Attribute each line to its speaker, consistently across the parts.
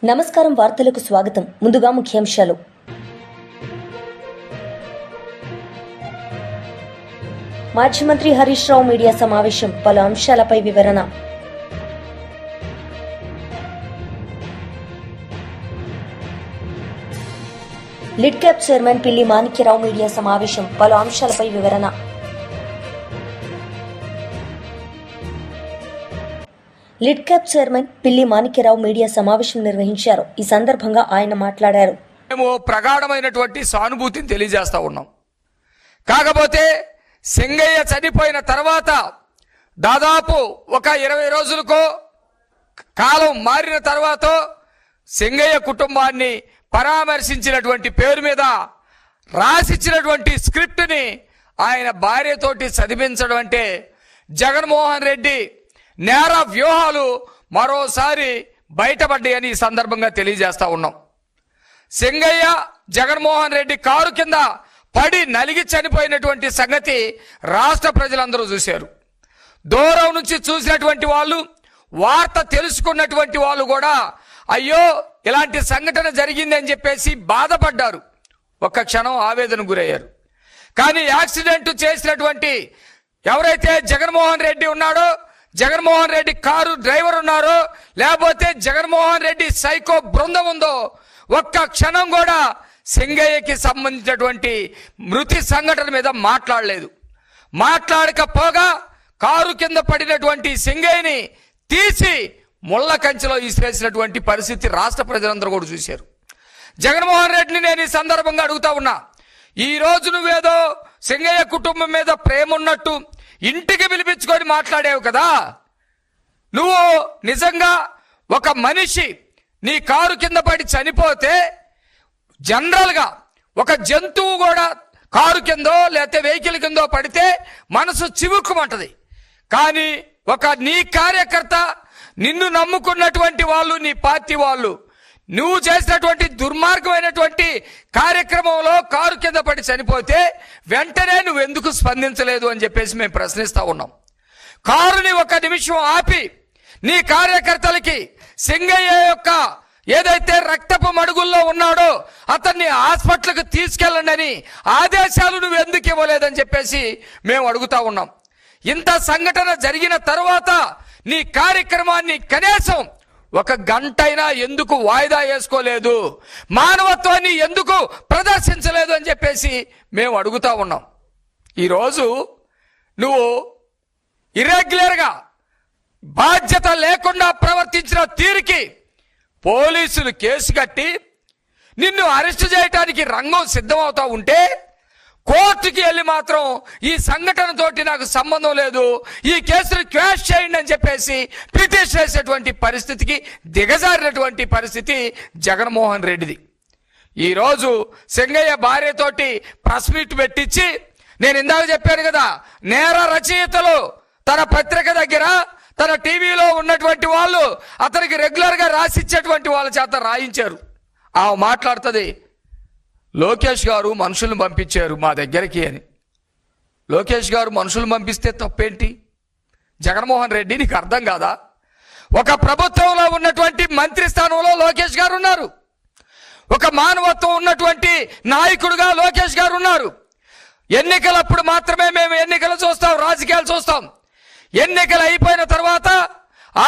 Speaker 1: నమస్కారం వార్తలకు స్వాగతం. ముందుగా ముఖ్యాంశాలు. మాజీ మంత్రి హరీష్ రావు మీడియా సమావేశం, పలు అంశాలపై వివరణ. లిడ్ క్యాప్ చైర్మన్ పిల్లి మాణిక్యరావు మీడియా సమావేశం, పలు అంశాలపై వివరణ. లిడ్ క్యాప్ చైర్మన్ పిల్లి మాణిక్యరావు మీడియా సమావేశం నిర్వహించారు. ఈ సందర్భంగా ఆయన మాట్లాడారు.
Speaker 2: మేము ప్రగాఢమైనటువంటి సానుభూతిని తెలియజేస్తా ఉన్నాం. కాకపోతే సింగయ్య చనిపోయిన తర్వాత దాదాపు ఒక 20 రోజులకో కాలం మారిన తర్వాత సింగయ్య కుటుంబాన్ని పరామర్శించినటువంటి పేరు మీద రాసిచ్చినటువంటి స్క్రిప్ట్ని ఆయన భార్యతోటి చదివించడం అంటే జగన్మోహన్ రెడ్డి నేర వ్యూహాలు మరోసారి బయటపడ్డాయని ఈ సందర్భంగా తెలియజేస్తా ఉన్నాం. సింగయ్య జగన్మోహన్ రెడ్డి కారు కింద పడి నలిగి చనిపోయినటువంటి సంగతి రాష్ట్ర ప్రజలందరూ చూశారు. దూరం నుంచి చూసినటువంటి వాళ్ళు, వార్త తెలుసుకున్నటువంటి వాళ్ళు కూడా అయ్యో ఇలాంటి సంఘటన జరిగిందని చెప్పేసి బాధపడ్డారు, ఒక్క క్షణం ఆవేదన గురయ్యారు. కానీ యాక్సిడెంట్ చేసినటువంటి ఎవరైతే జగన్మోహన్ రెడ్డి ఉన్నాడో, జగన్మోహన్ రెడ్డి కారు డ్రైవర్ ఉన్నారో, లేకపోతే జగన్మోహన్ రెడ్డి సైకో బృందం ఉందో, ఒక్క క్షణం కూడా సింగయ్యకి సంబంధించినటువంటి మృతి సంఘటన మీద మాట్లాడలేదు. మాట్లాడకపోగా కారు కింద పడినటువంటి సింగయ్యని తీసి ముళ్ళ కంచెలో ఇసిరేసినటువంటి పరిస్థితి రాష్ట్ర ప్రజలందరూ కూడా చూశారు. జగన్మోహన్ రెడ్డిని నేను ఈ సందర్భంగా అడుగుతా ఉన్నా, ఈ రోజు నువ్వేదో సింగయ్య కుటుంబం మీద ప్రేమ ఉన్నట్టు ఇంటికి పిలిపించుకొని మాట్లాడావు కదా, నువ్వు నిజంగా ఒక మనిషి నీ కారు కింద పడి చనిపోతే జనరల్గా ఒక జంతువు కూడా కారు కిందో లేకపోతే వెహికల్ కిందో పడితే మనసు చివుక్కుమంటది. కానీ ఒక నీ కార్యకర్త, నిన్ను నమ్ముకున్నటువంటి వాళ్ళు, నీ పార్టీ వాళ్ళు, నువ్వు చేసినటువంటి దుర్మార్గమైనటువంటి కార్యక్రమంలో కారు కింద పడి చనిపోతే వెంటనే నువ్వు ఎందుకు స్పందించలేదు అని చెప్పేసి మేము ప్రశ్నిస్తా ఉన్నాం. కారుని ఒక నిమిషం ఆపి నీ కార్యకర్తలకి సింగయ్య యొక్క ఏదైతే రక్తపు మడుగుల్లో ఉన్నాడో అతన్ని హాస్పిటల్కి తీసుకెళ్ళండి అని ఆదేశాలు నువ్వు ఎందుకు ఇవ్వలేదని చెప్పేసి మేము అడుగుతా ఉన్నాం. ఇంత సంఘటన జరిగిన తర్వాత నీ కార్యక్రమాన్ని కనీసం ఒక గంటైనా ఎందుకు వాయిదా వేసుకోలేదు, మానవత్వాన్ని ఎందుకు ప్రదర్శించలేదు అని చెప్పేసి మేము అడుగుతా ఉన్నాం. ఈరోజు నువ్వు ఇర్రెగ్యులర్గా బాధ్యత లేకుండా ప్రవర్తించిన తీరుకి పోలీసులు కేసు కట్టి నిన్ను అరెస్ట్ చేయడానికి రంగం సిద్ధమవుతా ఉంటే కోర్టుకి వెళ్ళి మాత్రం ఈ సంఘటనతోటి నాకు సంబంధం లేదు, ఈ కేసును క్వాష్ చేయండి అని చెప్పేసి పిటిషన్ వేసేటువంటి పరిస్థితికి దిగజారినటువంటి పరిస్థితి జగన్మోహన్ రెడ్డిది. ఈరోజు సింగయ్య భార్యతోటి ప్రెస్ మీట్ పెట్టించి, నేను ఇందాక చెప్పాను కదా, నేర రచయితలు తన పత్రిక దగ్గర తన టీవీలో ఉన్నటువంటి వాళ్ళు అతనికి రెగ్యులర్గా రాసిచ్చేటువంటి వాళ్ళ చేత రాయించారు. ఆమె మాట్లాడుతుంది, లోకేష్ గారు మనుషులను పంపించారు మా దగ్గరికి అని. లోకేష్ గారు మనుషులను పంపిస్తే తప్పేంటి? జగన్మోహన్ రెడ్డి నీకు అర్థం కాదా? ఒక ప్రభుత్వంలో ఉన్నటువంటి మంత్రి స్థానంలో లోకేష్ గారు ఉన్నారు, ఒక మానవత్వం ఉన్నటువంటి నాయకుడుగా లోకేష్ గారు ఉన్నారు. ఎన్నికలప్పుడు మాత్రమే మేము ఎన్నికలు చూస్తాం, రాజకీయాలు చూస్తాం. ఎన్నికలు అయిపోయిన తర్వాత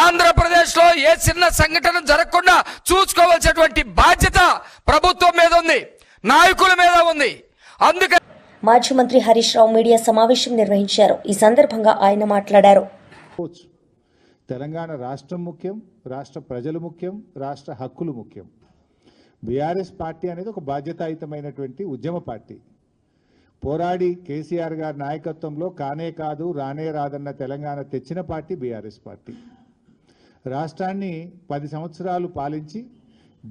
Speaker 2: ఆంధ్రప్రదేశ్లో ఏ చిన్న సంఘటన జరగకుండా చూసుకోవాల్సినటువంటి బాధ్యత ప్రభుత్వం మీద ఉంది, నాయకుల మీద ఉంది. అందుకే
Speaker 1: మాజీ మంత్రి హరీష్ రావు మీడియా సమావేశం నిర్వహించారు. ఈ సందర్భంగా ఆయన మాట్లాడారు.
Speaker 3: తెలంగాణ రాష్ట్రం ముఖ్యం, రాష్ట్ర ప్రజలు ముఖ్యం, రాష్ట్ర హక్కులు ముఖ్యం. బీఆర్ఎస్ పార్టీ అనేది ఒక బాధ్యతాయుతమైనటువంటి ఉద్యమ పార్టీ. పోరాడి కేసీఆర్ గారి నాయకత్వంలో కానే కాదు రానే రాదన్న తెలంగాణ తెచ్చిన పార్టీ బీఆర్ఎస్ పార్టీ. రాష్ట్రాన్ని 10 సంవత్సరాలు పాలించి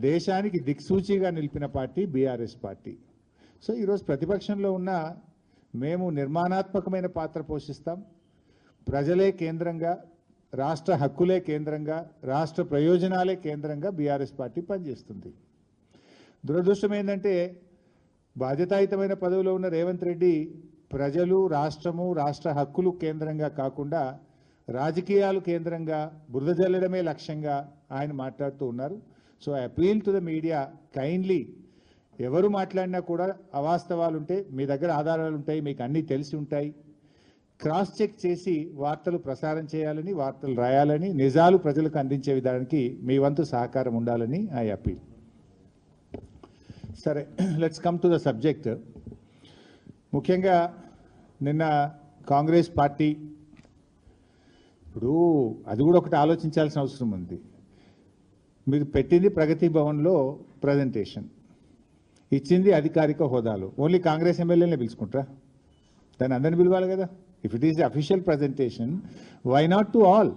Speaker 3: దేశానికి దిక్సూచిగా నిలిపిన పార్టీ బీఆర్ఎస్ పార్టీ. సో ఈరోజు ప్రతిపక్షంలో ఉన్న మేము నిర్మాణాత్మకమైన పాత్ర పోషిస్తాం. ప్రజలే కేంద్రంగా, రాష్ట్ర హక్కులే కేంద్రంగా, రాష్ట్ర ప్రయోజనాలే కేంద్రంగా బీఆర్ఎస్ పార్టీ పనిచేస్తుంది. దురదృష్టం ఏంటంటే బాధ్యతాయుతమైన పదవిలో ఉన్న రేవంత్ రెడ్డి ప్రజలు, రాష్ట్రము, రాష్ట్ర హక్కులు కేంద్రంగా కాకుండా రాజకీయాలు కేంద్రంగా బురద జల్లడమే లక్ష్యంగా ఆయన మాట్లాడుతూ ఉన్నారు. So I appeal to the media, kindly ఎవరు మాట్లాడినా కూడా అవాస్తవాలు ఉంటే మీ దగ్గర ఆధారాలు ఉంటాయి, మీకు అన్నీ తెలిసి ఉంటాయి, క్రాస్ చెక్ చేసి వార్తలు ప్రసారం చేయాలని, వార్తలు రాయాలని, నిజాలు ప్రజలకు అందించే విధానానికి మీ వంతు సహకారం ఉండాలని ఐ అపీల్. సరే, let's come to the subject. ముఖ్యంగా నిన్న కాంగ్రెస్ పార్టీ, ఇప్పుడు అది కూడా ఒకటి ఆలోచించాల్సిన అవసరం ఉంది. మీరు పెట్టింది ప్రగతి భవన్లో ప్రజెంటేషన్, ఇచ్చింది అధికారిక హోదాలో. ఓన్లీ కాంగ్రెస్ ఎమ్మెల్యేనే పిలుచుకుంటారా? దాన్ని అందరిని పిలవాలి కదా. If it is the official presentation, why not to all?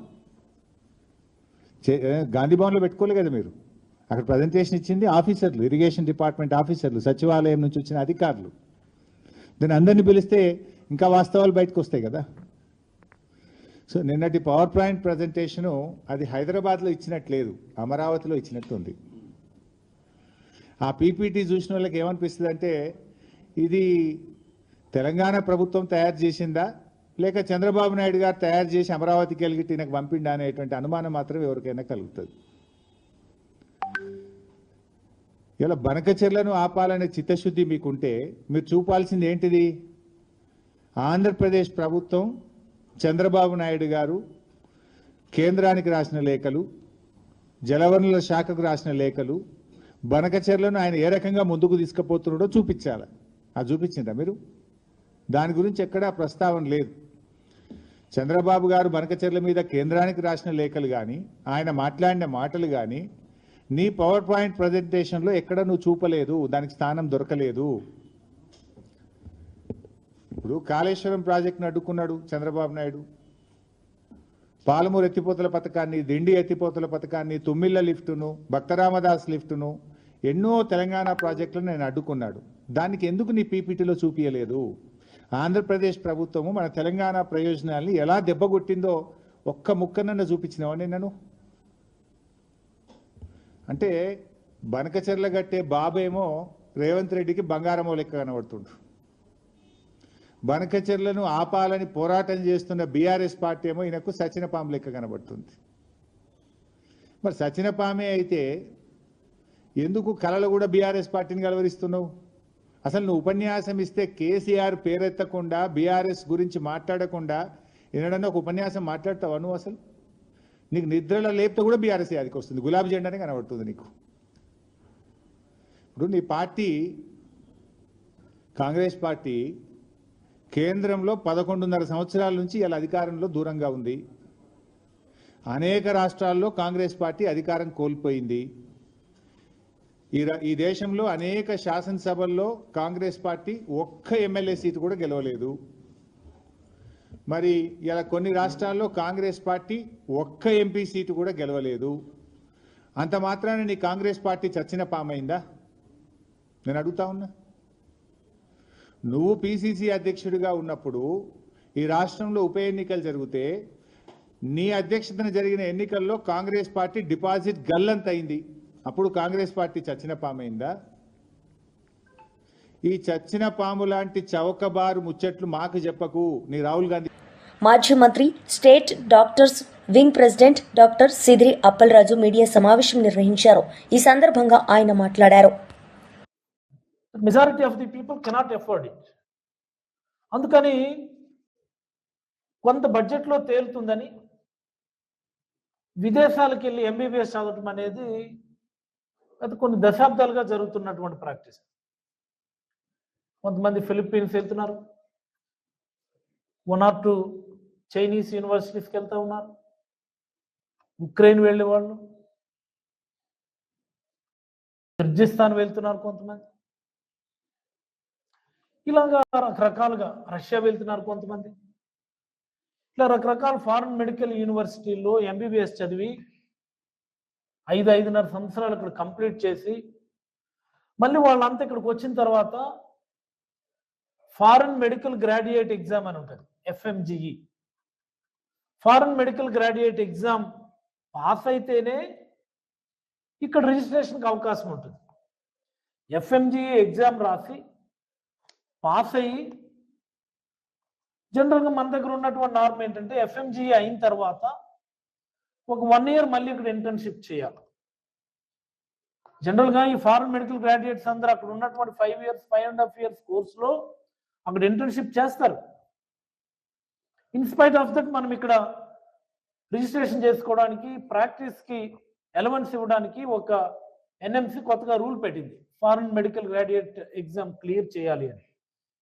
Speaker 3: Gandhi భవన్లో పెట్టుకోలే కదా మీరు. అక్కడ ప్రజెంటేషన్ ఇచ్చింది ఆఫీసర్లు, ఇరిగేషన్ డిపార్ట్మెంట్ ఆఫీసర్లు, సచివాలయం నుంచి వచ్చిన అధికారులు. దాన్ని అందరినీ పిలిస్తే ఇంకా వాస్తవాలు బయటకు వస్తాయి కదా. సో నిన్నటి పవర్ పాయింట్ ప్రజెంటేషను అది హైదరాబాద్లో ఇచ్చినట్లేదు, అమరావతిలో ఇచ్చినట్టు ఉంది. ఆ పీపీటీ చూసిన వాళ్ళకి ఏమనిపిస్తుంది అంటే, ఇది తెలంగాణ ప్రభుత్వం తయారు చేసిందా లేక చంద్రబాబు నాయుడు గారు తయారు చేసి అమరావతికి వెళ్ళి ఈయనకు పంపిండా అనేటువంటి అనుమానం మాత్రం ఎవరికైనా కలుగుతుంది. ఇలా బనకచెర్లను ఆపాలనే చిత్తశుద్ధి మీకుంటే మీరు చూపాల్సింది ఏంటిది? ఆంధ్రప్రదేశ్ ప్రభుత్వం, చంద్రబాబు నాయుడు గారు కేంద్రానికి రాసిన లేఖలు, జలవనరుల శాఖకు రాసిన లేఖలు, బనకచెర్లను ఆయన ఏ రకంగా ముందుకు తీసుకుపోతున్నాడో చూపించాలి. అది చూపించిందా మీరు? దాని గురించి ఎక్కడా ప్రస్తావన లేదు. చంద్రబాబు గారు బనకచెర్ల మీద కేంద్రానికి రాసిన లేఖలు కానీ, ఆయన మాట్లాడిన మాటలు కానీ నీ పవర్ పాయింట్ ప్రజెంటేషన్లో ఎక్కడ నువ్వు చూపలేదు, దానికి స్థానం దొరకలేదు. ఇప్పుడు కాళేశ్వరం ప్రాజెక్టును అడ్డుకున్నాడు చంద్రబాబు నాయుడు, పాలమూరు ఎత్తిపోతల పథకాన్ని, దిండి ఎత్తిపోతల పథకాన్ని, తుమ్మిళ్ళ లిఫ్టును, భక్తరామదాస్ లిఫ్టును, ఎన్నో తెలంగాణ ప్రాజెక్టులను నేను అడ్డుకున్నాడు. దానికి ఎందుకు నీ పీపీటీలో చూపించలేదు? ఆంధ్రప్రదేశ్ ప్రభుత్వము మన తెలంగాణ ప్రయోజనాల్ని ఎలా దెబ్బగొట్టిందో ఒక్క ముక్కనన్న చూపించినావని నన్ను. అంటే బనకచెర్ల గట్టే బాబేమో రేవంత్ రెడ్డికి బంగారమో లెక్క కనబడుతుండ్రు. బనకచెర్లను ఆపాలని పోరాటం చేస్తున్న బీఆర్ఎస్ పార్టీ ఏమో ఈయనకు సచినపాము లెక్క కనబడుతుంది. మరి సచినపామే అయితే ఎందుకు కళలు కూడా బీఆర్ఎస్ పార్టీని కలవరిస్తున్నావు? అసలు నువ్వు ఉపన్యాసం ఇస్తే కేసీఆర్ పేరెత్తకుండా, బీఆర్ఎస్ గురించి మాట్లాడకుండా ఏనాడన్నా ఒక ఉపన్యాసం మాట్లాడతావా నువ్వు? అసలు నీకు నిద్రలో లేపితే కూడా బీఆర్ఎస్ యాదికి వస్తుంది, గులాబీ జెండానే కనబడుతుంది నీకు. ఇప్పుడు నీ పార్టీ, కాంగ్రెస్ పార్టీ కేంద్రంలో 11.5 సంవత్సరాల నుంచి ఇలా అధికారంలో దూరంగా ఉంది. అనేక రాష్ట్రాల్లో కాంగ్రెస్ పార్టీ అధికారం కోల్పోయింది. ఈ దేశంలో అనేక శాసనసభల్లో కాంగ్రెస్ పార్టీ ఒక్క ఎమ్మెల్యే సీటు కూడా గెలవలేదు. మరి ఇలా కొన్ని రాష్ట్రాల్లో కాంగ్రెస్ పార్టీ ఒక్క ఎంపీ సీటు కూడా గెలవలేదు. అంత మాత్రాన నీ కాంగ్రెస్ పార్టీ చచ్చిన పామైందా? నేను అడుగుతా ఉన్నా. నువ్వు పిసిసి అధ్యక్షుడిగా ఉన్నప్పుడు ఈ రాష్ట్రంలో ఉప ఎన్నికలు జరిగితే నీ అధ్యక్షతన జరిగిన ఎన్నికల్లో కాంగ్రెస్ పార్టీ డిపాజిట్ గల్లంతైంది. అప్పుడు కాంగ్రెస్ పార్టీ చచ్చిన పామైందా? ఈ చచ్చిన పాము లాంటి చౌకబారు ముచ్చట్లు మాకు చెప్పకు. నీ రాహుల్ గాంధీ.
Speaker 1: మాజీ మంత్రి, state doctors wing president doctor Sidri Appalaraju media సమావేశం నిర్వహించారు. ఈ సందర్భంగా ఆయన మాట్లాడారు.
Speaker 4: Majority of the people cannot afford it. అందుకని కొంత బడ్జెట్లో తేలుతుందని విదేశాలకు వెళ్ళి ఎంబీబీఎస్ చదవటం అనేది అది కొన్ని దశాబ్దాలుగా జరుగుతున్నటువంటి ప్రాక్టీస్. కొంతమంది ఫిలిప్పీన్స్ వెళ్తున్నారు, 1 or 2 చైనీస్ యూనివర్సిటీస్కి వెళ్తూ ఉన్నారు, ఉక్రెయిన్ వెళ్ళే వాళ్ళు, కిర్గిస్థాన్ వెళ్తున్నారు కొంతమంది, ఇలాగా రకరకాలుగా రష్యా వెళ్తున్నారు కొంతమంది. ఇట్లా రకరకాల ఫారెన్ మెడికల్ యూనివర్సిటీల్లో ఎంబీబీఎస్ చదివి 5-5.5 సంవత్సరాలు ఇక్కడ కంప్లీట్ చేసి మళ్ళీ వాళ్ళంతా ఇక్కడికి వచ్చిన తర్వాత ఫారెన్ మెడికల్ గ్రాడ్యుయేట్ ఎగ్జామ్ అని ఉంటుంది, FMGE. Foreign medical graduate exam pass అయితేనే ఇక్కడ రిజిస్ట్రేషన్కి అవకాశం ఉంటుంది. FMGE ఎగ్జామ్ రాసి పాస్ అయ్యి, జనరల్గా మన దగ్గర ఉన్నటువంటి నార్మ్ ఏంటంటే FMGE అయిన తర్వాత ఒక 1 year మళ్ళీ ఇక్కడ ఇంటర్న్షిప్ చేయాలి. జనరల్గా ఈ ఫారెన్ మెడికల్ గ్రాడ్యుయేట్స్ అందరూ అక్కడ ఉన్నటువంటి 5 years 5.5 years కోర్సులో అక్కడ ఇంటర్న్షిప్ చేస్తారు. ఇన్స్పైట్ ఆఫ్ దట్ మనం ఇక్కడ రిజిస్ట్రేషన్ చేసుకోవడానికి ప్రాక్టీస్కి ఎలవెన్స్ ఇవ్వడానికి ఒక ఎన్ఎంసి కొత్తగా రూల్ పెట్టింది, foreign medical graduate exam clear చేయాలి అని.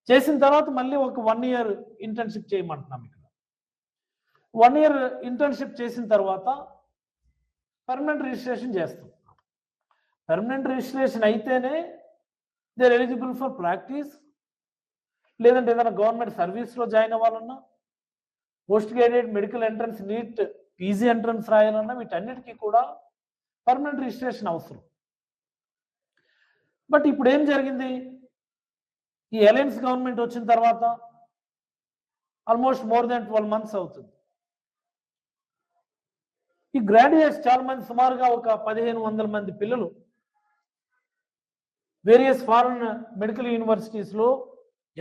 Speaker 4: చేసిన తర్వాత మళ్ళీ ఒక 1 year ఇంటర్న్షిప్ చేయమంటున్నాం. ఇక్కడ 1 year ఇంటర్న్షిప్ చేసిన తర్వాత పర్మనెంట్ రిజిస్ట్రేషన్ చేస్తాం. పర్మనెంట్ రిజిస్ట్రేషన్ అయితేనే they are eligible for practice, లేదంటే ఏదైనా గవర్నమెంట్ సర్వీస్లో జాయిన్ అవ్వాలన్నా, post graduate medical entrance NEET PG entrance రాయాలన్నా వీటన్నిటికీ కూడా పర్మనెంట్ రిజిస్ట్రేషన్ అవసరం. బట్ ఇప్పుడు ఏం జరిగింది, ఈ అలయన్స్ గవర్నమెంట్ వచ్చిన తర్వాత ఆల్మోస్ట్ మోర్ దాన్ 12 months అవుతుంది. ఈ గ్రాడ్యుయేట్స్ చాలా మంది, సుమారుగా ఒక 1500 మంది పిల్లలు వేరియస్ ఫారెన్ మెడికల్ యూనివర్సిటీస్లో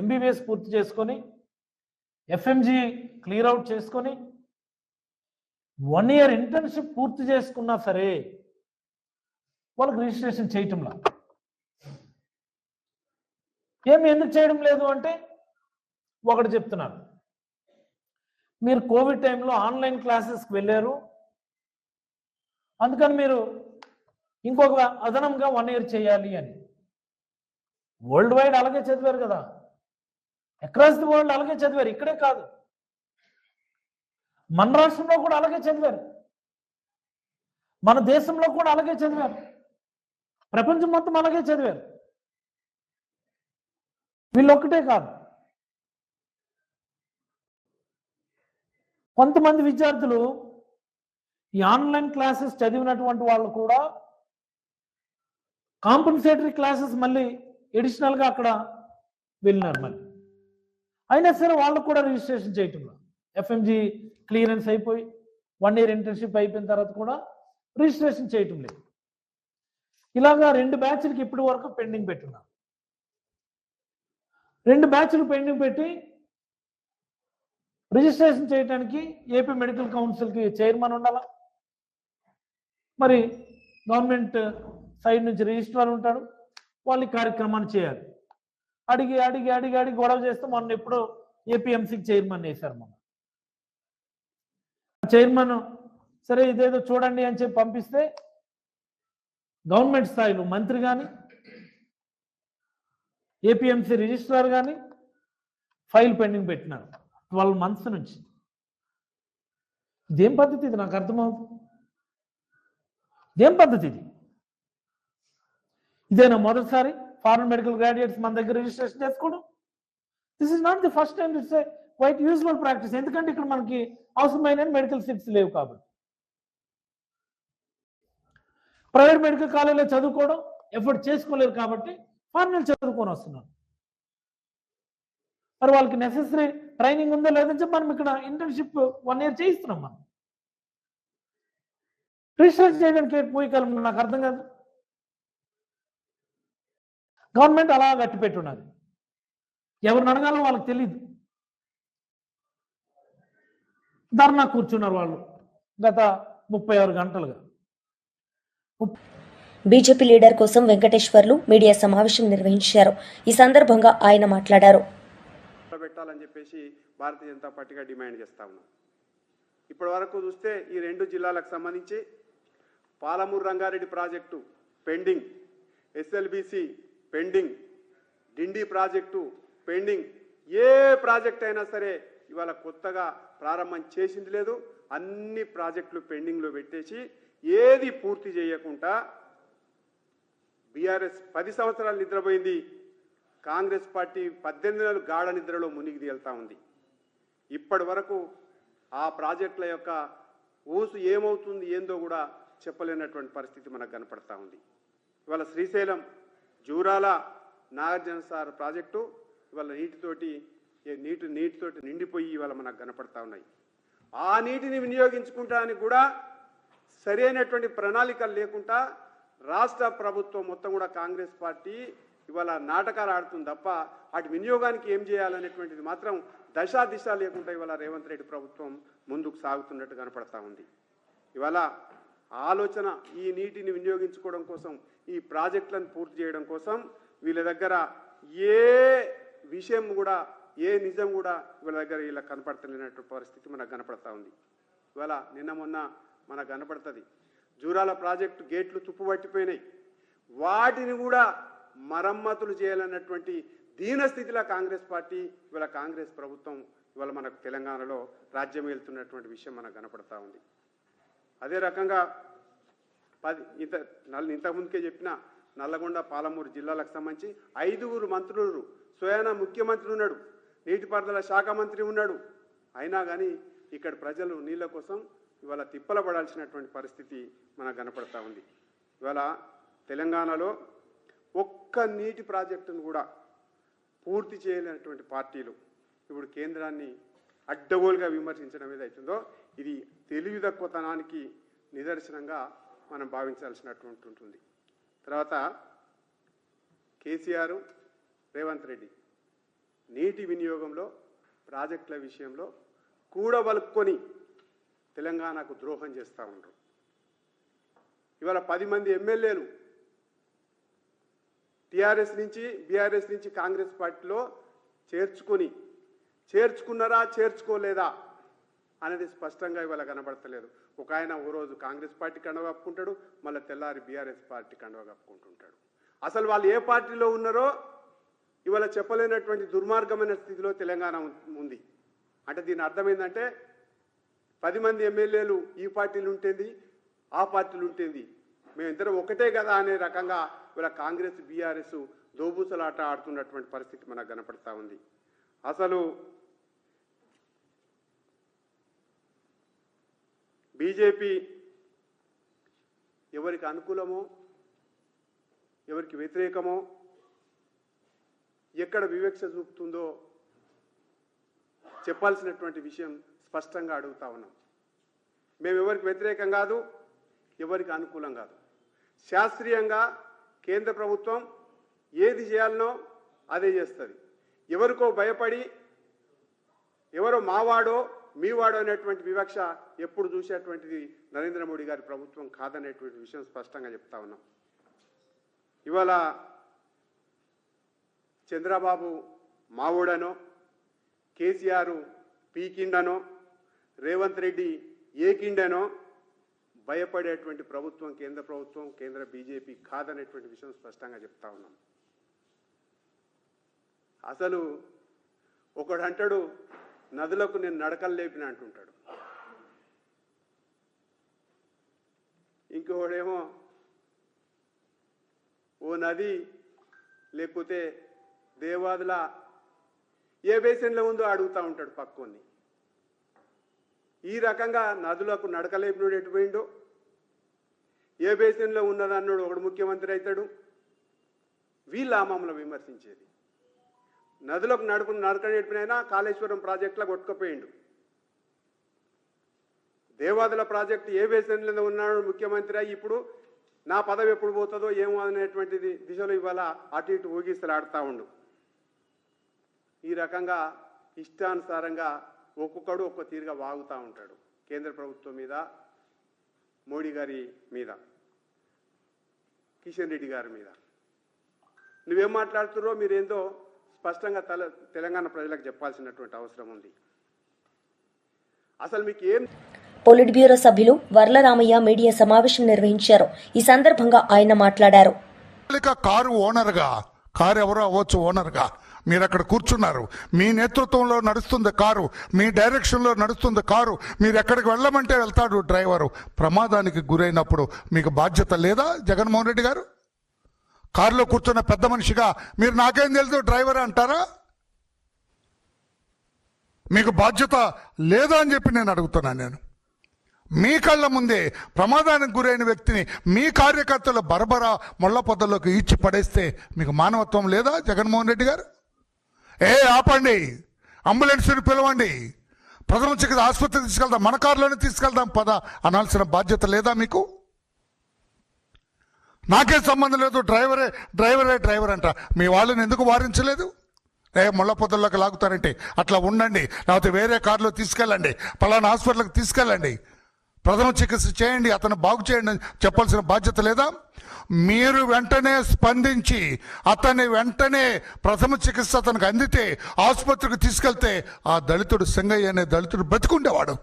Speaker 4: ఎంబీబీఎస్ పూర్తి చేసుకొని ఎఫ్ఎంజీ క్లియర్ అవుట్ చేసుకొని 1 year ఇంటర్న్షిప్ పూర్తి చేసుకున్నా సరే వాళ్ళకి రిజిస్ట్రేషన్ చేయటంలా. ఎందుకు చేయడం లేదు అంటే ఒకటి చెప్తున్నారు, మీరు కోవిడ్ టైంలో ఆన్లైన్ క్లాసెస్కి వెళ్ళారు, అందుకని మీరు ఇంకొక అదనంగా 1 year చేయాలి అని. వరల్డ్ వైడ్ అలాగే చదివారు కదా, అక్రాస్ ది వరల్డ్ అలాగే చదివారు, ఇక్కడే కాదు, మన రాష్ట్రంలో కూడా అలాగే చదివారు, మన దేశంలో కూడా అలాగే చదివారు, ప్రపంచం మొత్తం అలాగే చదివారు. వీళ్ళొక్కటే కాదు, కొంతమంది విద్యార్థులు ఈ ఆన్లైన్ క్లాసెస్ చదివినటువంటి వాళ్ళు కూడా కాంపెన్సేటరీ క్లాసెస్ మళ్ళీ ఎడిషనల్గా అక్కడ వెళ్ళినారు. మళ్ళీ అయినా సరే వాళ్ళకు కూడా రిజిస్ట్రేషన్ చేయటంలో, ఎఫ్ఎంజీ క్లియరెన్స్ అయిపోయి 1 year ఇంటర్న్షిప్ అయిపోయిన తర్వాత కూడా రిజిస్ట్రేషన్ చేయటం లేదు. ఇలాగా 2 బ్యాచ్లకి ఇప్పటి వరకు పెండింగ్ పెట్టున్నారు. 2 బ్యాచ్లు పెండింగ్ పెట్టి రిజిస్ట్రేషన్ చేయడానికి ఏపీ మెడికల్ కౌన్సిల్కి చైర్మన్ ఉండాలా, మరి గవర్నమెంట్ సైడ్ నుంచి రిజిస్ట్రార్ ఉంటాడు, వాళ్ళు ఈ కార్యక్రమాన్ని చేయాలి. అడిగి అడిగి అడిగి అడిగి గొడవ చేస్తే మొన్న ఎప్పుడు ఏపీఎంసీకి చైర్మన్ వేశారు. మొన్న చైర్మన్ సరే ఇదేదో చూడండి అని చెప్పి పంపిస్తే గవర్నమెంట్ స్థాయిలో మంత్రి కానీ ఏపీఎంసీ రిజిస్ట్రార్ కానీ ఫైల్ పెండింగ్ పెట్టినారు 12 months నుంచి. ఇదేం పద్ధతి? ఇది నాకు అర్థమవుతుంది. ఇదేం పద్ధతి ఇది? ఇదేనా మొదటిసారి ఫారెన్ మెడికల్ గ్రాడ్యుయేట్స్ మన దగ్గర రిజిస్ట్రేషన్ చేసుకోవడం? This is not the first time, it's a quite usual practice. ఎందుకంటే ఇక్కడ మనకి అవసరమైన మెడికల్ సీట్స్ లేవు కాబట్టి. ప్రైవేట్ మెడికల్ కాలేజీలో చదువుకోవడం ఎఫర్ట్ చేసుకోలేరు కాబట్టి ఫారెన్ చదువుకొని వస్తున్నారు. మరి వాళ్ళకి నెసెసరీ ట్రైనింగ్ ఉందో లేదని చెప్పి మనం ఇక్కడ ఇంటర్న్షిప్ 1 year చేయిస్తున్నాం. మనం రిజిస్ట్రేషన్ చేయడానికి పోయికలం నాకు అర్థం కాదు. గవర్నమెంట్ అలా గట్టి పెట్టున్నది, ఎవరిని అడగాలో వాళ్ళకి తెలియదు. ధర్నా కూర్చున్నారు వాళ్ళు గత 36 గంటలుగా.
Speaker 1: బీజేపీ లీడర్ కోసం వెంకటేశ్వర్లు మీడియా సమావేశం నిర్వహించారు. ఈ సందర్భంగా ఆయన మాట్లాడారు.
Speaker 5: పెట్టాలని చెప్పేసి భారతీయ జనతా పార్టీగా డిమాండ్ చేస్తా ఉన్నాం. ఇప్పటి వరకు చూస్తే ఈ 2 జిల్లాలకు సంబంధించి Palamuru Rangareddy project pending, SLBC pending, Dindi project pending. ఏ ప్రాజెక్ట్ అయినా సరే ఇవాళ కొత్తగా ప్రారంభం చేసింది లేదు. అన్ని ప్రాజెక్టులు పెండింగ్లో పెట్టేసి ఏది పూర్తి చేయకుండా బీఆర్ఎస్ 10 సంవత్సరాలు నిద్రపోయింది, కాంగ్రెస్ పార్టీ 18 నెలలు గాఢ నిద్రలో మునిగి తేలుతా ఉంది. ఇప్పటి వరకు ఆ ప్రాజెక్టుల యొక్క ఊసు ఏమవుతుంది ఏందో కూడా చెప్పలేనటువంటి పరిస్థితి మనకు కనపడతా ఉంది. ఇవాళ శ్రీశైలం జూరాల నాగార్జునసాగర్ ప్రాజెక్టు ఇవాళ నీటితోటి నిండిపోయి ఇవాళ మనకు కనపడతా ఉన్నాయి. ఆ నీటిని వినియోగించుకుంటానికి కూడా సరైనటువంటి ప్రణాళికలు లేకుండా రాష్ట్ర ప్రభుత్వం మొత్తం కూడా కాంగ్రెస్ పార్టీ ఇవాళ నాటకాలు ఆడుతుంది తప్ప వాటి వినియోగానికి ఏం చేయాలనేటువంటిది మాత్రం దశా దిశ లేకుండా ఇవాళ రేవంత్ రెడ్డి ప్రభుత్వం ముందుకు సాగుతున్నట్టు కనపడతా ఉంది. ఇవాళ ఆలోచన ఈ నీటిని వినియోగించుకోవడం కోసం, ఈ ప్రాజెక్టులను పూర్తి చేయడం కోసం వీళ్ళ దగ్గర ఏ విషయం కూడా, ఏ నిజం కూడా వీళ్ళ దగ్గర ఇలా కనపడతలేనటువంటి పరిస్థితి మనకు కనపడతా ఉంది. ఇవాళ నిన్న మొన్న మనకు కనపడుతుంది, జూరాల ప్రాజెక్టు గేట్లు తుప్పుపట్టిపోయినాయి, వాటిని కూడా మరమ్మతులు చేయాలన్నటువంటి దీనస్థితిలో కాంగ్రెస్ పార్టీ, ఇవాళ కాంగ్రెస్ ప్రభుత్వం ఇవాళ మనకు తెలంగాణలో రాజ్యం వెళ్తున్నటువంటి విషయం మనకు కనపడతా ఉంది. అదే రకంగా ఇంతకుముందుకే చెప్పిన నల్లగొండ, పాలమూరు జిల్లాలకు సంబంధించి 5 మంత్రులు, స్వయాన ముఖ్యమంత్రి ఉన్నాడు, నీటిపారుదల శాఖ మంత్రి ఉన్నాడు, అయినా కానీ ఇక్కడ ప్రజలు నీళ్ళ కోసం ఇవాళ తిప్పల పడాల్సినటువంటి పరిస్థితి మనకు కనపడతా ఉంది. ఇవాళ తెలంగాణలో ఒక్క నీటి ప్రాజెక్టును కూడా పూర్తి చేయలేనటువంటి పార్టీలు ఇప్పుడు కేంద్రాన్ని అడ్డగోలుగా విమర్శించడం ఏదైతుందో ఇది తెలివి తక్కువతనానికి నిదర్శనంగా మనం భావించాల్సినటువంటి ఉంటుంది. తర్వాత కేసీఆర్, రేవంత్ రెడ్డి నీటి వినియోగంలో, ప్రాజెక్టుల విషయంలో కూడబలుక్కొని తెలంగాణకు ద్రోహం చేస్తూ ఉండరు. ఇవాళ 10 మంది ఎమ్మెల్యేలు టీఆర్ఎస్ నుంచి, బీఆర్ఎస్ నుంచి కాంగ్రెస్ పార్టీలో చేర్చుకున్నారా, చేర్చుకోలేదా అనేది స్పష్టంగా ఇవాళ కనబడతలేదు. ఒక ఆయన ఓ రోజు కాంగ్రెస్ పార్టీ కండువ కప్పుకుంటాడు, మళ్ళీ తెల్లారి బీఆర్ఎస్ పార్టీ కండువ కప్పుకుంటుంటాడు. అసలు వాళ్ళు ఏ పార్టీలో ఉన్నారో ఇవాళ చెప్పలేనటువంటి దుర్మార్గమైన స్థితిలో తెలంగాణ ఉంది. అంటే దీని అర్థం ఏంటంటే 10 మంది ఎమ్మెల్యేలు ఈ పార్టీలు ఉంటుంది, ఆ పార్టీలు ఉంటుంది, మేమిద్దరం ఒకటే కదా అనే రకంగా ఇవాళ కాంగ్రెస్, బీఆర్ఎస్ దోబూసలాట ఆడుతున్నటువంటి పరిస్థితి మనకు కనపడతా ఉంది. అసలు బీజేపీ ఎవరికి అనుకూలమో, ఎవరికి వ్యతిరేకమో, ఎక్కడ వివక్ష చూపుతుందో చెప్పాల్సినటువంటి విషయం స్పష్టంగా అడుగుతా ఉన్నాం. మేము ఎవరికి వ్యతిరేకం కాదు, ఎవరికి అనుకూలం కాదు. శాస్త్రీయంగా కేంద్ర ప్రభుత్వం ఏది చేయాలనో అదే చేస్తుంది. ఎవరికో భయపడి ఎవరో మావాడో మీవాడో అనేటువంటి వివక్ష ఎప్పుడు చూసేటువంటిది నరేంద్ర మోడీ గారి ప్రభుత్వం కాదనేటువంటి విషయం స్పష్టంగా చెప్తా ఉన్నాం. ఇవాళ చంద్రబాబు మావోడనో, కేసీఆర్ పీకిండనో, రేవంత్ రెడ్డి ఏకిండనో భయపడేటువంటి ప్రభుత్వం కేంద్ర ప్రభుత్వం, కేంద్ర బీజేపీ కాదనేటువంటి విషయం స్పష్టంగా చెప్తా ఉన్నాం. అసలు ఒకడు అంటాడు నదులకు నేను నడకలు లేపిన అంటుంటాడు, ఇంకొకడేమో ఓ నది లేకపోతే దేవాదుల ఏ బేసిన్లో ఉందో అడుగుతూ ఉంటాడు పక్కోన్ని. ఈ రకంగా నదులకు నడకలేపినోడు ఎటు పోయిండో, ఏ బేసిన్లో ఉన్నదన్నాడు ఒకడు ముఖ్యమంత్రి అవుతాడు. వీళ్ళ మమ్మల్ని విమర్శించేది. నదులకు నడక నేర్పినైనా కాళేశ్వరం ప్రాజెక్టులో కొట్టుకుపోయిండు. దేవాదుల ప్రాజెక్టు ఏ బేసిన్లో ఉన్నాడు ముఖ్యమంత్రి అయ్యి ఇప్పుడు నా పదవి ఎప్పుడు పోతుందో ఏమో అనేటువంటిది దిశలో ఇవాళ అటు ఇటు ఊగిస్తలాడుతూ ఉండు. ఈ రకంగా ఇష్టానుసారంగా ఒక్కొక్కడు ఒక్క తీరుగా వాగుతూ ఉంటాడు కేంద్ర ప్రభుత్వం మీద, మోడీ గారి మీద, కిషన్ రెడ్డి గారి మీద. నువ్వేం మాట్లాడుతున్నారో మీరేందో స్పష్టంగా తెలంగాణ ప్రజలకు చెప్పాల్సినటువంటి అవసరం ఉంది. అసలు మీకు ఏం
Speaker 1: పొలిట్ బ్యూరో సభ్యులు వర్లరామయ్య మీడియా సమావేశం నిర్వహించారు. ఈ సందర్భంగా ఆయన మాట్లాడారు.
Speaker 6: కారు ఓనర్గా, కారు ఎవరో అవ్వచ్చు ఓనర్గా మీరు అక్కడ కూర్చున్నారు, మీ నేతృత్వంలో నడుస్తుంది కారు, మీ డైరెక్షన్లో నడుస్తుంది కారు, మీరు ఎక్కడికి వెళ్ళమంటే వెళ్తాడు డ్రైవరు. ప్రమాదానికి గురైనప్పుడు మీకు బాధ్యత లేదా జగన్మోహన్ రెడ్డి గారు? కారులో కూర్చున్న పెద్ద మనిషిగా మీరు నాకేం తెలుసు డ్రైవర్ అంటారా? మీకు బాధ్యత లేదా అని చెప్పి నేను అడుగుతున్నాను. నేను మీ కళ్ళ ముందే ప్రమాదానికి గురైన వ్యక్తిని మీ కార్యకర్తలు బరబరా ముళ్ళ పొదల్లోకి ఈడ్చి పడేస్తే మీకు మానవత్వం లేదా జగన్మోహన్ రెడ్డి గారు? ఆపండి, అంబులెన్స్ని పిలవండి, ప్రథమ చికిత్స ఆసుపత్రికి తీసుకెళ్దాం, మన కారులోనే తీసుకెళ్దాం పద అనాల్సిన బాధ్యత లేదా మీకు? నాకేం సంబంధం లేదు, డ్రైవర్ అంట. మీ వాళ్ళని ఎందుకు వారించలేదు? ముళ్ళ పొదల్లోకి లాగుతారంటే అట్లా ఉండండి, లేకపోతే వేరే కారులో తీసుకెళ్ళండి, పలానా హాస్పిటల్కి తీసుకెళ్ళండి, ప్రథమ చికిత్స చేయండి, అతను బాగు చేయండి అని చెప్పాల్సిన బాధ్యత లేదా? మీరు వెంటనే స్పందించి అతన్ని వెంటనే ప్రథమ చికిత్స అతనికి అందితే ఆసుపత్రికి తీసుకెళ్తే ఆ దళితుడు సింగయ్య అనే దళితుడు బ్రతికుండేవాడు.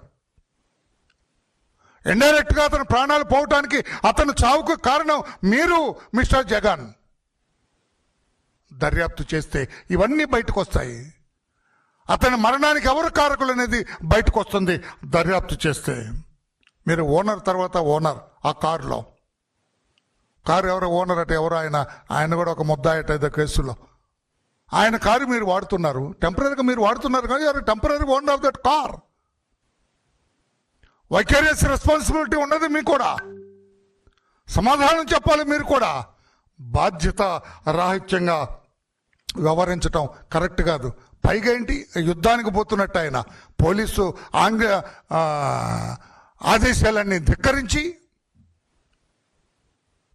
Speaker 6: ఇండైరెక్ట్గా అతను ప్రాణాలు పోవటానికి, అతను చావుకు కారణం మీరు మిస్టర్ జగన్. దర్యాప్తు చేస్తే ఇవన్నీ బయటకు వస్తాయి. అతని మరణానికి ఎవరు కారకులు అనేది బయటకు వస్తుంది దర్యాప్తు చేస్తే. మీరు ఓనర్ తర్వాత ఓనర్ ఆ కారులో. కారు ఎవరో ఓనర్ అంటే ఎవరో ఆయన కూడా ఒక ముద్దాయట ఏదో కేసులో. ఆయన కారు మీరు వాడుతున్నారు, టెంపరీగా మీరు వాడుతున్నారు, కానీ ఎవరు temporary owner of that car. Vicarious responsibility ఉన్నది మీకు కూడా. సమాధానం చెప్పాలి మీరు కూడా. బాధ్యత రాహిత్యంగా వ్యవహరించటం కరెక్ట్ కాదు. పైగా ఏంటి, యుద్ధానికి పోతున్నట్టు ఆయన పోలీసు ఆంగ్ల ఆదేశాలన్నీ ధిక్కరించి,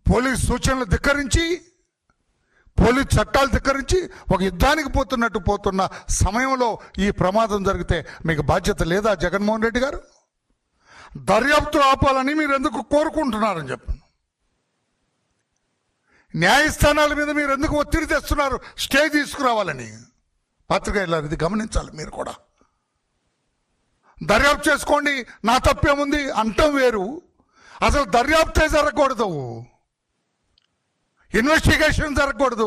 Speaker 6: పోలీసు సూచనలు ధిక్కరించి, పోలీసు చట్టాలు ధిక్కరించి ఒక యుద్ధానికి పోతున్న సమయంలో ఈ ప్రమాదం జరిగితే మీకు బాధ్యత లేదా జగన్మోహన్ రెడ్డి గారు? దర్యాప్తు ఆపాలని మీరు ఎందుకు కోరుకుంటున్నారని చెప్పాను. న్యాయస్థానాల మీద మీరు ఎందుకు ఒత్తిడి తెస్తున్నారు స్టే తీసుకురావాలని? పత్రిక ఇది గమనించాలి మీరు కూడా. దర్యాప్తు చేసుకోండి, నా తప్పేముంది అంటాం వేరు. అసలు దర్యాప్తే జరగకూడదు, ఇన్వెస్టిగేషన్ జరగకూడదు.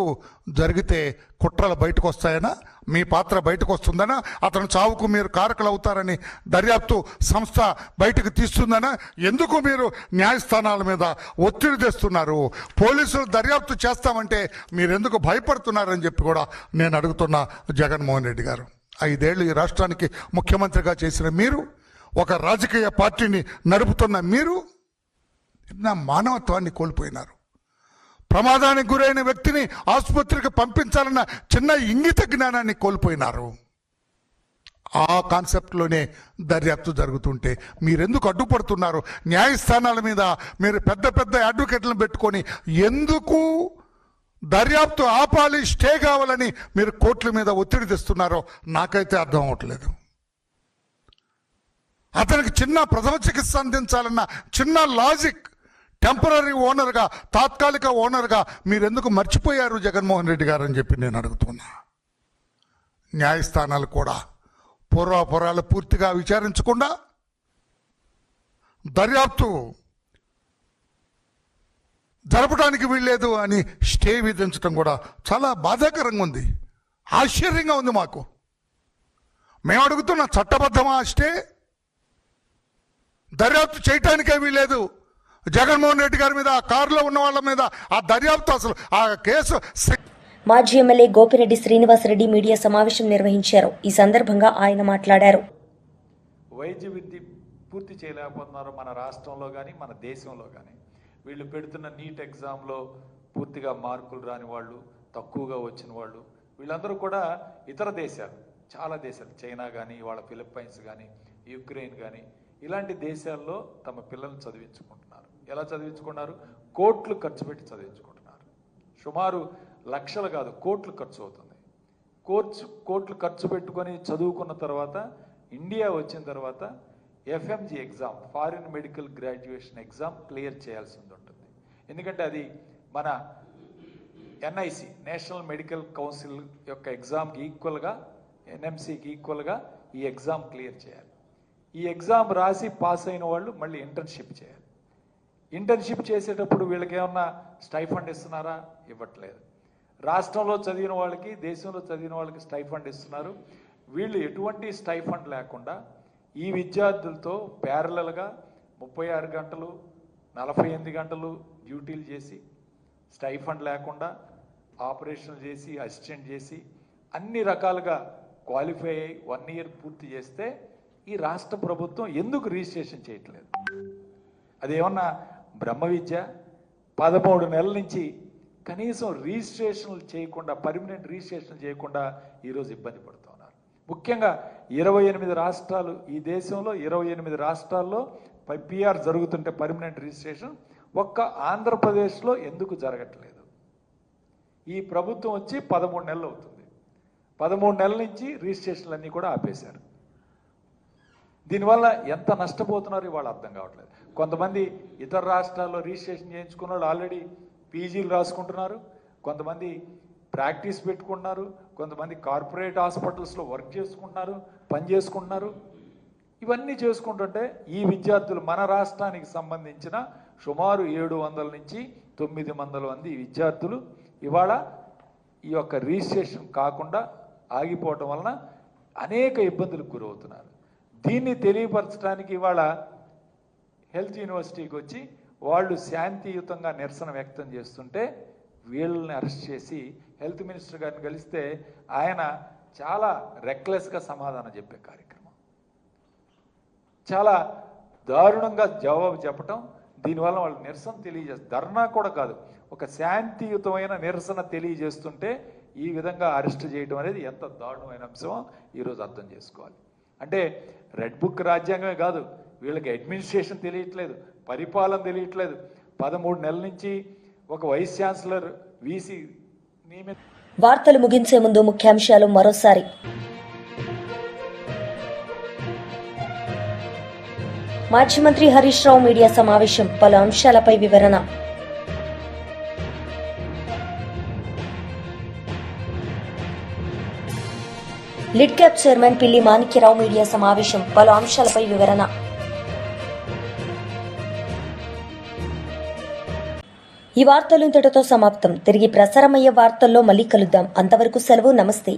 Speaker 6: జరిగితే కుట్రలు బయటకు వస్తాయనా, మీ పాత్ర బయటకు వస్తుందనా, అతను చావుకు మీరు కారకులు అవుతారని దర్యాప్తు సంస్థ బయటకు తీస్తుందనా? ఎందుకు మీరు న్యాయస్థానాల మీద ఒత్తిడి తెస్తున్నారు? పోలీసులు దర్యాప్తు చేస్తామంటే మీరు ఎందుకు భయపడుతున్నారని చెప్పి కూడా నేను అడుగుతున్నా జగన్మోహన్ రెడ్డి గారు. 5 ఏళ్ళు ఈ రాష్ట్రానికి ముఖ్యమంత్రిగా చేసిన మీరు, ఒక రాజకీయ పార్టీని నడుపుతున్న మీరు నా మానవత్వాన్ని కోల్పోయినారు. ప్రమాదానికి గురైన వ్యక్తిని ఆసుపత్రికి పంపించాలన్న చిన్న ఇంగిత జ్ఞానాన్ని కోల్పోయినారు. ఆ కాన్సెప్ట్లోనే దర్యాప్తు జరుగుతుంటే మీరెందుకు అడ్డుపడుతున్నారు? న్యాయస్థానాల మీద మీరు పెద్ద అడ్వకేట్లను పెట్టుకొని ఎందుకు దర్యాప్తు ఆపాలి, స్టే కావాలని మీరు కోర్టుల మీద ఒత్తిడి తెస్తున్నారో నాకైతే అర్థం అవ్వట్లేదు. అతనికి చిన్న ప్రథమ చికిత్స అందించాలన్న చిన్న లాజిక్ టెంపరీ ఓనర్గా, తాత్కాలిక ఓనర్గా మీరెందుకు మర్చిపోయారు జగన్మోహన్ రెడ్డి గారు అని చెప్పి నేను అడుగుతున్నా. న్యాయస్థానాలు కూడా పూర్వాపరాలు పూర్తిగా విచారించకుండా దర్యాప్తు జరపడానికి వీల్లేదు అని స్టే విధించడం కూడా చాలా బాధాకరంగా ఉంది, ఆశ్చర్యంగా ఉంది మాకు. మేము అడుగుతున్న చట్టబద్ధమా స్టే? దర్యాప్తు చేయటానికే వీల్లేదు. జగన్మోహన్ రెడ్డి గారి మీద, ఆ కారులో ఉన్న వాళ్ళ మీద ఆ దర్యాప్తు, అసలు ఆ కేసు.
Speaker 1: మాజీ ఎమ్మెల్యే గోపిరెడ్డి శ్రీనివాసరెడ్డి మీడియా సమావేశం నిర్వహించారు. ఈ సందర్భంగా ఆయన మాట్లాడారు.
Speaker 7: వైద్య విద్య పూర్తి చేయలేకపోతున్నారు మన రాష్ట్రంలో కానీ మన దేశంలో కానీ. వీళ్ళు పెడుతున్న నీట్ ఎగ్జామ్లో పూర్తిగా మార్కులు రాని వాళ్ళు, తక్కువగా వచ్చిన వాళ్ళు, వీళ్ళందరూ కూడా ఇతర దేశాలు, చాలా దేశాలు, చైనా కానీ, వాళ్ళ ఫిలిప్పైన్స్ కానీ, యుక్రెయిన్ కానీ, ఇలాంటి దేశాల్లో తమ పిల్లల్ని చదివించుకుంటున్నారు. ఎలా చదివించుకున్నారు? కోట్లు ఖర్చు పెట్టి చదివించుకుంటున్నారు. సుమారు లక్షలు కాదు, కోట్లు ఖర్చు అవుతుంది. కోట్లు ఖర్చు పెట్టుకొని చదువుకున్న తర్వాత ఇండియా వచ్చిన తర్వాత FMG exam, foreign medical graduation exam clear చేయాల్సి ఉంటుంది. ఎందుకంటే అది మన ఎన్ఐసి, నేషనల్ మెడికల్ కౌన్సిల్ యొక్క ఎగ్జామ్కి ఈక్వల్గా, ఎన్ఎంసీకి ఈక్వల్గా ఈ ఎగ్జామ్ క్లియర్ చేయాలి. ఈ ఎగ్జామ్ రాసి పాస్ అయిన వాళ్ళు మళ్ళీ ఇంటర్న్షిప్ చేయాలి. ఇంటర్న్షిప్ చేసేటప్పుడు వీళ్ళకి ఏమన్నా స్టైఫండ్ ఇస్తున్నారా? ఇవ్వట్లేదు. రాష్ట్రంలో చదివిన వాళ్ళకి, దేశంలో చదివిన వాళ్ళకి స్టైఫండ్ ఇస్తున్నారు. వీళ్ళు ఎటువంటి స్టైఫండ్ లేకుండా ఈ విద్యార్థులతో ప్యారలల్గా 36 గంటలు 48 గంటలు డ్యూటీలు చేసి, స్టైఫండ్ లేకుండా ఆపరేషన్లు చేసి, అసిస్టెంట్ చేసి, అన్ని రకాలుగా క్వాలిఫై అయ్యి 1 ఇయర్ పూర్తి చేస్తే ఈ రాష్ట్ర ప్రభుత్వం ఎందుకు రిజిస్ట్రేషన్ చేయట్లేదు? అదేమన్నా బ్రహ్మ విద్య? 13 నెలల నుంచి కనీసం రిజిస్ట్రేషన్లు చేయకుండా, పర్మనెంట్ రిజిస్ట్రేషన్ చేయకుండా ఈరోజు ఇబ్బంది పడుతున్నారు. ముఖ్యంగా 28 రాష్ట్రాలు, ఈ దేశంలో 28 రాష్ట్రాల్లో పిఆర్ జరుగుతుంటే పర్మనెంట్ రిజిస్ట్రేషన్, ఒక్క ఆంధ్రప్రదేశ్లో ఎందుకు జరగట్లేదు? ఈ ప్రభుత్వం వచ్చి 13 నెలలు అవుతుంది. 13 నెలల నుంచి రిజిస్ట్రేషన్లు అన్నీ కూడా ఆపేశారు. దీనివల్ల ఎంత నష్టపోతున్నారు ఇవాళ అర్థం కావట్లేదు. కొంతమంది ఇతర రాష్ట్రాల్లో రిజిస్ట్రేషన్ చేయించుకున్న వాళ్ళు ఆల్రెడీ పీజీలు రాసుకుంటున్నారు, కొంతమంది ప్రాక్టీస్ పెట్టుకుంటున్నారు, కొంతమంది కార్పొరేట్ హాస్పిటల్స్లో వర్క్ చేసుకుంటున్నారు, పని చేసుకుంటున్నారు. ఇవన్నీ చేసుకుంటుంటే ఈ విద్యార్థులు మన రాష్ట్రానికి సంబంధించిన సుమారు 700 నుంచి 900 మంది విద్యార్థులు ఇవాళ ఈ యొక్క రిజిస్ట్రేషన్ కాకుండా ఆగిపోవటం వలన అనేక ఇబ్బందులకు గురవుతున్నారు. దీన్ని తెలియపరచడానికి ఇవాళ హెల్త్ యూనివర్సిటీకి వచ్చి వాళ్ళు శాంతియుతంగా నిరసన వ్యక్తం చేస్తుంటే వీళ్ళని అరెస్ట్ చేసి హెల్త్ మినిస్టర్ గారిని కలిస్తే ఆయన చాలా రెక్లెస్గా సమాధానం చెప్పే కార్యక్రమం, చాలా దారుణంగా జవాబు చెప్పటం. దీనివల్ల వాళ్ళు నిరసన తెలియజేస్తారు, ధర్నా కూడా కాదు, ఒక శాంతియుతమైన నిరసన తెలియజేస్తుంటే ఈ విధంగా అరెస్ట్ చేయడం అనేది ఎంత దారుణమైన అంశమో ఈరోజు అర్థం చేసుకోవాలి. అంటే రెడ్ బుక్ రాజ్యాంగమే కాదు, వీళ్ళకి అడ్మినిస్ట్రేషన్ తెలియట్లేదు, పరిపాలన తెలియట్లేదు. 13 నెలల నుంచి ఒక వైస్ ఛాన్సలర్ వీసీ
Speaker 1: వార్తలు ముగించే ముందు ముఖ్యాంశాలు మరోసారి. మాజీ మంత్రి హరీష్ రావు మీడియా సమావేశం, పలు అంశాలపై వివరణ. లిడ్ క్యాప్ చైర్మన్ పిల్లి మాణిక్యరావు మీడియా సమావేశం, పలు అంశాలపై వివరణ. ఈ వార్తలు ఇంతటితో సమాప్తం. తిరిగి ప్రసారమయ్యే వార్తల్లో మళ్ళీ కలుద్దాం. అంతవరకు సెలవు. నమస్తే.